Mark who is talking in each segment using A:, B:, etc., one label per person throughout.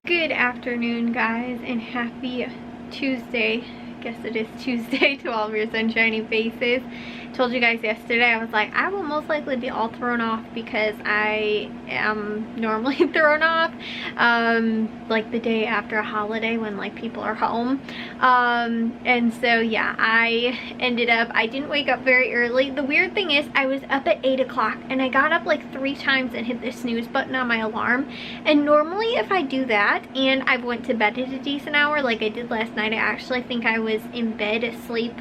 A: Good afternoon, guys, and happy Tuesday. I guess it is Tuesday to all of your sunshiny faces. Told you guys yesterday, I was like, I will most likely be all thrown off because I am normally thrown off like the day after a holiday when like people are home. And so yeah, I didn't wake up very early. The weird thing is I was up at 8 o'clock and I got up like 3 times and hit the snooze button on my alarm. And normally if I do that and I went to bed at a decent hour like I did last night, I actually think I was in bed asleep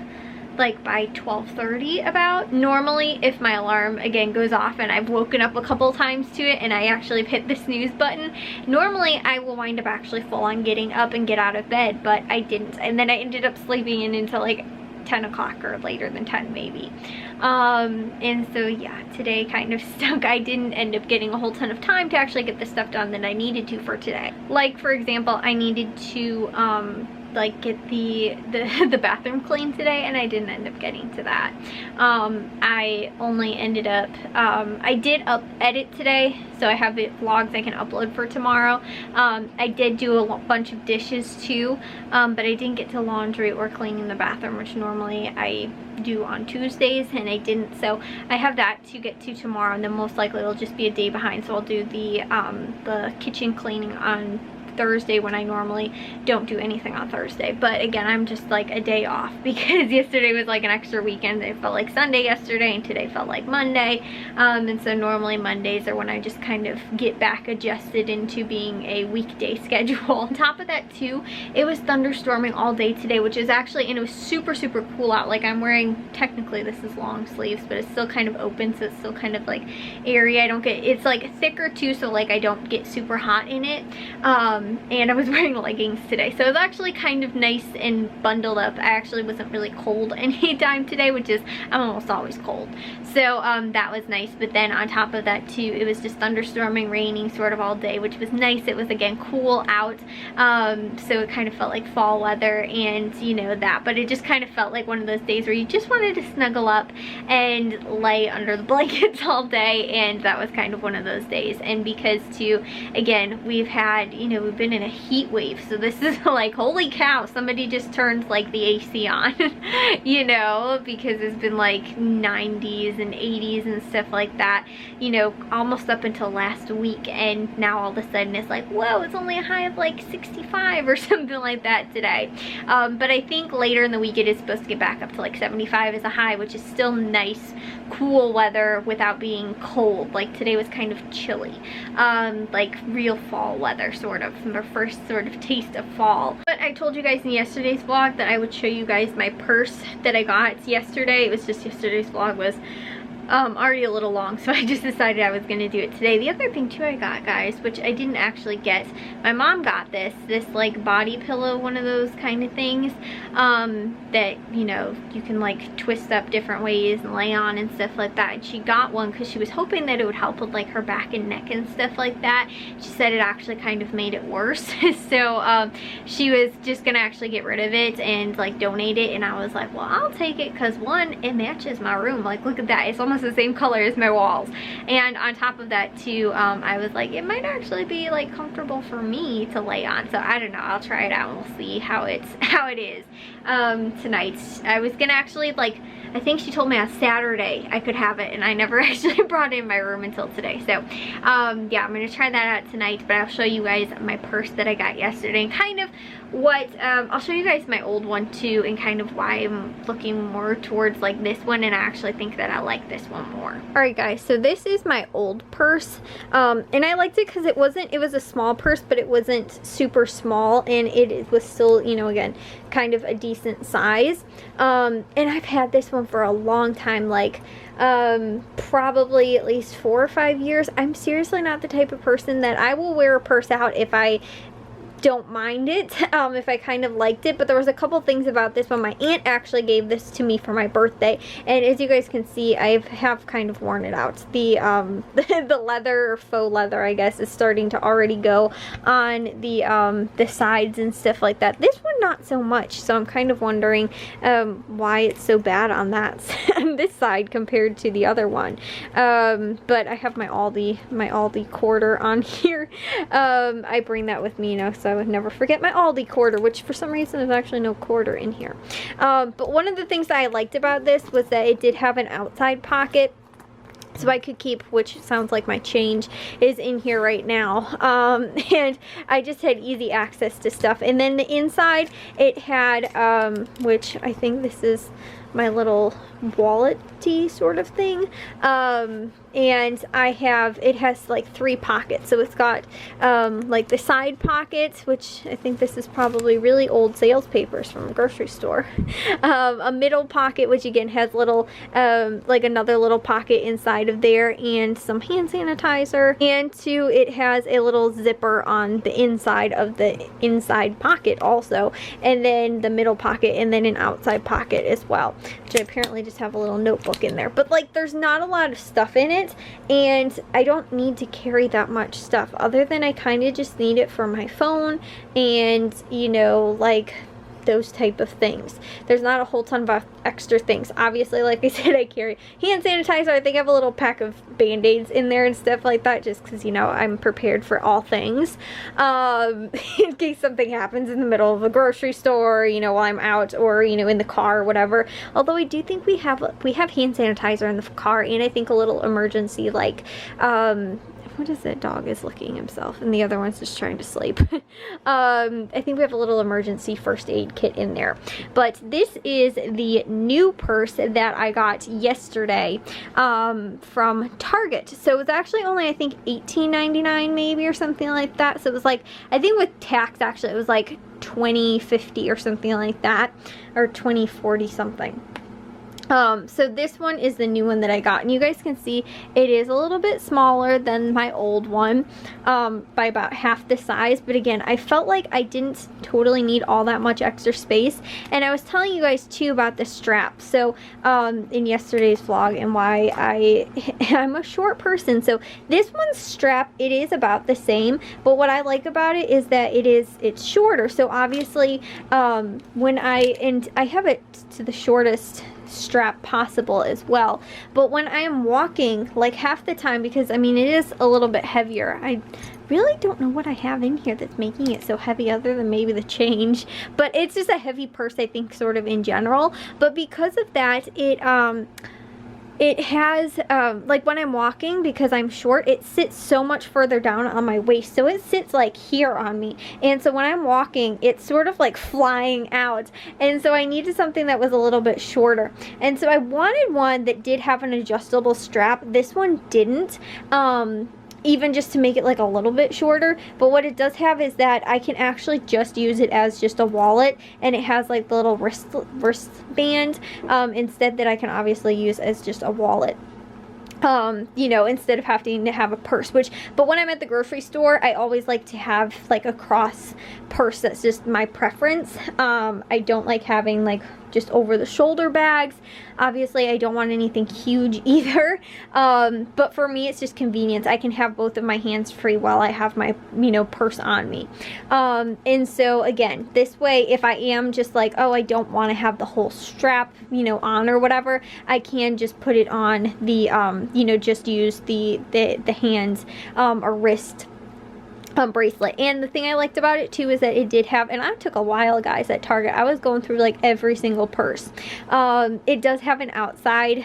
A: like by 12:30 about. Normally if my alarm again goes off and I've woken up a couple times to it and I actually have hit the snooze button, normally I will wind up actually full on getting up and get out of bed, but I didn't, and then I ended up sleeping in until like 10 o'clock or later than 10 maybe. And so yeah, today kind of stunk. I didn't end up getting a whole ton of time to actually get the stuff done that I needed to for today. Like for example, I needed to like get the bathroom cleaned today and I didn't end up getting to that. I only ended up I did edit today, so I have vlogs I can upload for tomorrow. I did do a bunch of dishes too, but I didn't get to laundry or cleaning the bathroom, which normally I do on Tuesdays, and I didn't, so I have that to get to tomorrow, and then most likely it'll just be a day behind, so I'll do the kitchen cleaning on Thursday when I normally don't do anything on Thursday. But again, I'm just like a day off because yesterday was like an extra weekend. It felt like Sunday yesterday and today felt like Monday, and so normally Mondays are when I just kind of get back adjusted into being a weekday schedule. On top of that too, it was thunderstorming all day today, which is actually, and it was super cool out. Like I'm wearing, technically this is long sleeves, but it's still kind of open, so it's still kind of like airy. I don't get, it's like thicker too, so like I don't get super hot in it. And I was wearing leggings today, so it was actually kind of nice and bundled up. I actually wasn't really cold anytime today, which is, I'm almost always cold, so that was nice. But then on top of that too, it was just thunderstorming, raining sort of all day, which was nice. It was again cool out, so it kind of felt like fall weather, and you know that, but it just kind of felt like one of those days where you just wanted to snuggle up and lay under the blankets all day, and that was kind of one of those days. And because too, again, we've had, you know, we've been in a heat wave, so this is like, holy cow, somebody just turned like the AC on, you know, because it's been like 90s and 80s and stuff like that, you know, almost up until last week, and now all of a sudden it's like, whoa, it's only a high of like 65 or something like that today. But I think later in the week it is supposed to get back up to like 75 as a high, which is still nice, cool weather without being cold. Like today was kind of chilly, like real fall weather, sort of, our first sort of taste of fall. But I told you guys in yesterday's vlog that I would show you guys my purse that I got yesterday. It was just, yesterday's vlog was already a little long, so I just decided I was gonna do it today. The other thing too I got, guys, which I didn't actually get, my mom got this like body pillow, one of those kind of things that, you know, you can like twist up different ways and lay on and stuff like that. And she got one because she was hoping that it would help with like her back and neck and stuff like that. She said it actually kind of made it worse. So she was just gonna actually get rid of it and like donate it, and I was like, well, I'll take it because one, it matches my room. Like look at that, it's almost the same color as my walls, and on top of that too, I was like, it might actually be like comfortable for me to lay on. So I don't know, I'll try it out and we'll see how it is tonight. I was gonna actually, like, I think she told me on Saturday I could have it, and I never actually brought it in my room until today. So yeah, I'm gonna try that out tonight, but I'll show you guys my purse that I got yesterday and kind of what I'll show you guys my old one too, and kind of why I'm looking more towards like this one, and I actually think that I like this one more. Alright guys, so this is my old purse, and I liked it because it was a small purse, but it wasn't super small, and it was still, you know, again, kind of a decent size, and I've had this one for a long time, like probably at least 4 or 5 years. I'm seriously not the type of person that I will wear a purse out if I don't mind it if I kind of liked it, but there was a couple things about this one. My aunt actually gave this to me for my birthday, and as you guys can see, I have kind of worn it out. The the leather, or faux leather I guess, is starting to already go on the sides and stuff like that. This one not so much, so I'm kind of wondering why it's so bad on that on this side compared to the other one. But I have my Aldi quarter on here. I bring that with me, you know, so I would never forget my Aldi quarter, which for some reason there's actually no quarter in here. But one of the things that I liked about this was that it did have an outside pocket, so I could keep, which sounds like my change is in here right now, and I just had easy access to stuff. And then the inside, it had, which I think this is my little wallet-y sort of thing, and it has like 3 pockets. So it's got like the side pockets, which I think this is probably really old sales papers from a grocery store, a middle pocket, which again has little like another little pocket inside of there, and some hand sanitizer, and 2, it has a little zipper on the inside of the inside pocket also, and then the middle pocket, and then an outside pocket as well, which I apparently just have a little notebook in there. But like, there's not a lot of stuff in it, and I don't need to carry that much stuff, other than I kind of just need it for my phone and, you know, like those type of things. There's not a whole ton of extra things. Obviously, like I said, I carry hand sanitizer. I think I have a little pack of band-aids in there and stuff like that, just because, you know, I'm prepared for all things, in case something happens in the middle of a grocery store, you know, while I'm out, or, you know, in the car or whatever. Although I do think we have hand sanitizer in the car, and I think a little emergency, like, what is that? Dog is licking himself, and the other one's just trying to sleep. I think we have a little emergency first aid kit in there. But this is the new purse that I got yesterday from Target. So it was actually only, I think, $18.99 maybe, or something like that. So it was like, I think with tax, actually, it was like $20.50 or something like that, or $20.40 something. So this one is the new one that I got, and you guys can see it is a little bit smaller than my old one, by about half the size. But again, I felt like I didn't totally need all that much extra space. And I was telling you guys too about the strap, so in yesterday's vlog, and why I'm a short person. So this one's strap, it is about the same, but what I like about it is that it's shorter. So obviously, when I have it to the shortest strap possible as well, but when I am walking, like half the time, because I mean, it is a little bit heavier. I really don't know what I have in here that's making it so heavy, other than maybe the change, but it's just a heavy purse, I think, sort of in general. But because of that, it has, like when I'm walking, because I'm short, it sits so much further down on my waist. So it sits like here on me. And so when I'm walking, it's sort of like flying out. And so I needed something that was a little bit shorter. And so I wanted one that did have an adjustable strap. This one didn't. Even just to make it like a little bit shorter. But what it does have is that I can actually just use it as just a wallet, and it has like the little wristband instead, that I can obviously use as just a wallet. You know, instead of having to have a purse, but when I'm at the grocery store, I always like to have like a cross purse. That's just my preference. I don't like having like just over the shoulder bags. Obviously, I don't want anything huge either. But for me, it's just convenience. I can have both of my hands free while I have my, you know, purse on me. And so again, this way, if I am just like, oh, I don't want to have the whole strap, you know, on or whatever, I can just put it on the, you know, just use the hands or wrist bracelet. And the thing I liked about it too is that it did have, and I took a while, guys, at Target. I was going through like every single purse. It does have an outside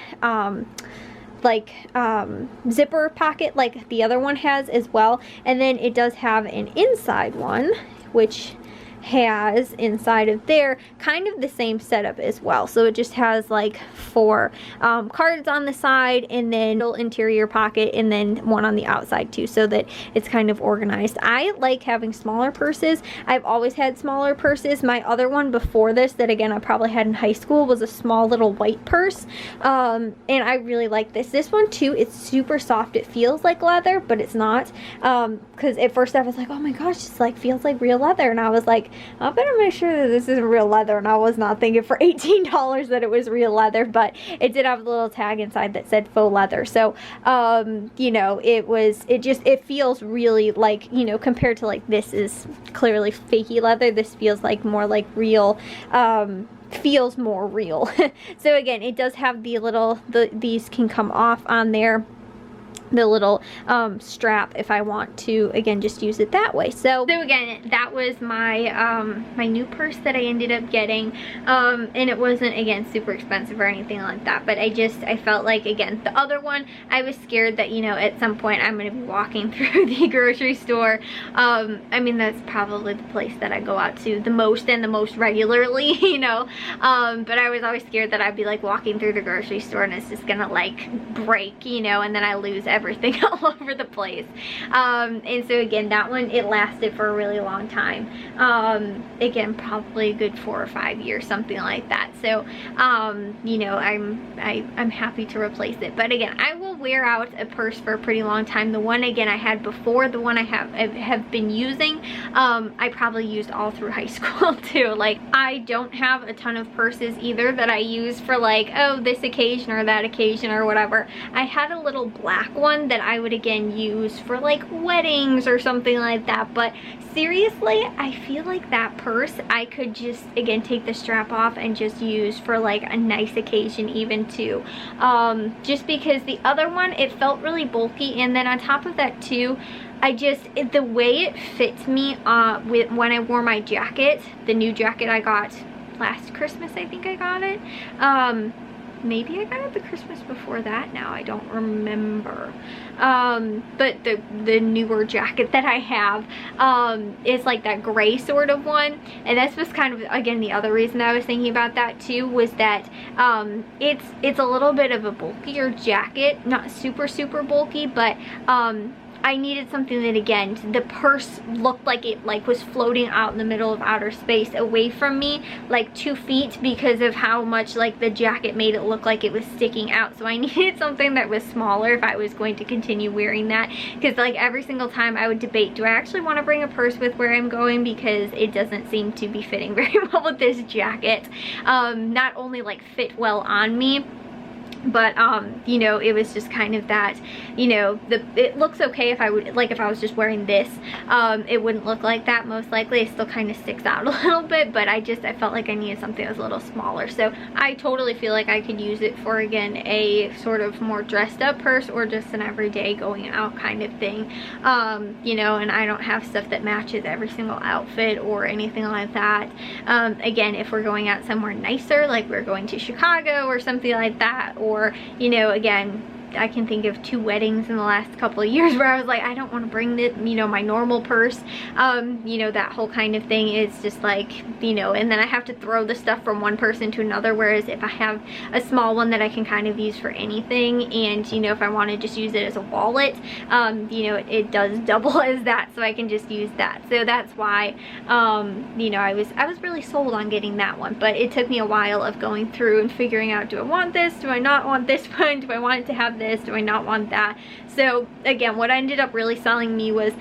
A: like zipper pocket, like the other one has as well, and then it does have an inside one, which has inside of there kind of the same setup as well. So it just has like 4 cards on the side, and then a little interior pocket, and then one on the outside too, so that it's kind of organized. I like having smaller purses. I've always had smaller purses. My other one before this, that again I probably had in high school, was a small little white purse, and I really like this. This one too, it's super soft. It feels like leather, but it's not, because at first I was like, oh my gosh, it's like feels like real leather, and I was like, I better make sure that this isn't real leather, and I was not thinking for $18 that it was real leather, but it did have a little tag inside that said faux leather. So you know, it feels really like, you know, compared to like this is clearly fakey leather, this feels like more like real, feels more real. So again, it does have these can come off on there, the little strap, if I want to again just use it that way. So again, that was my my new purse that I ended up getting, and it wasn't again super expensive or anything like that, but I felt like, again, the other one, I was scared that, you know, at some point I'm going to be walking through the grocery store. I mean, that's probably the place that I go out to the most and the most regularly, you know, but I was always scared that I'd be like walking through the grocery store and it's just gonna like break, you know, and then I lose everything all over the place. And so again, that one, it lasted for a really long time. Again, probably a good 4 or 5 years, something like that. So you know, I'm happy to replace it. But again, I will wear out a purse for a pretty long time. The one again I had before, the one I have been using, I probably used all through high school too. Like, I don't have a ton of purses either that I use for like, oh, this occasion or that occasion or whatever. I had a little black one that I would again use for like weddings or something like that, but seriously, I feel like that purse I could just again take the strap off and just use for like a nice occasion even too, just because the other one, it felt really bulky, and then on top of that too, the way it fits me when I wore my jacket, the new jacket I got last Christmas, I think I got it, maybe I got it the Christmas before that, now I don't remember, but the newer jacket that I have is like that gray sort of one, and this was kind of again the other reason I was thinking about that too, was that it's a little bit of a bulkier jacket, not super bulky, but I needed something that again, the purse looked like it was floating out in the middle of outer space away from me like 2 feet, because of how much like the jacket made it look like it was sticking out. So I needed something that was smaller if I was going to continue wearing that, because like every single time I would debate, do I actually want to bring a purse with where I'm going, because it doesn't seem to be fitting very well with this jacket. Not only like fit well on me, but you know, it was just kind of that, you know, it looks okay if I was just wearing this, it wouldn't look like that most likely. It still kind of sticks out a little bit, but I felt like I needed something that was a little smaller. So I totally feel like I could use it for again a sort of more dressed up purse, or just an everyday going out kind of thing, you know, and I don't have stuff that matches every single outfit or anything like that. Again, if we're going out somewhere nicer, like we're going to Chicago or something like that, or, you know, again, I can think of 2 weddings in the last couple of years where I was like, I don't want to bring the, you know, my normal purse, you know, that whole kind of thing is just like, you know, and then I have to throw the stuff from one person to another, whereas if I have a small one that I can kind of use for anything, and, you know, if I want to just use it as a wallet, you know, it does double as that, so I can just use that. So that's why, you know, I was really sold on getting that one, but it took me a while of going through and figuring out, do I want this, do I not want this one, do I want it to have this, do I not want that? So again, what ended up really selling me was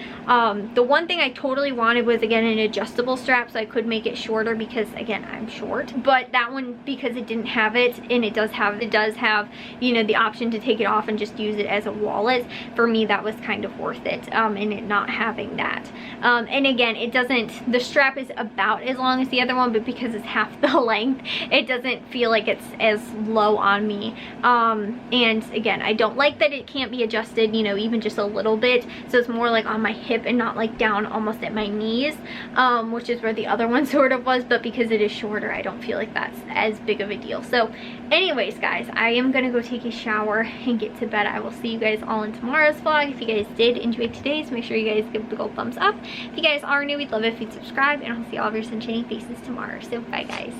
A: the one thing I totally wanted was again an adjustable strap, so I could make it shorter, because again, I'm short, but that one, because it didn't have it, and it does have you know, the option to take it off and just use it as a wallet, for me that was kind of worth it, and it not having that, and again, it doesn't, the strap is about as long as the other one, but because it's half the length, it doesn't feel like it's as low on me, and again, I don't like that it can't be adjusted, you know, even just a little bit. So it's more like on my hip and not like down almost at my knees, which is where the other one sort of was. But because it is shorter, I don't feel like that's as big of a deal. So anyways, guys, I am gonna go take a shower and get to bed. I will see you guys all in tomorrow's vlog. If you guys did enjoy today's, make sure you guys give a big old thumbs up. If you guys are new, we'd love it if you'd subscribe, and I'll see all of your sunshiny faces tomorrow. So bye, guys.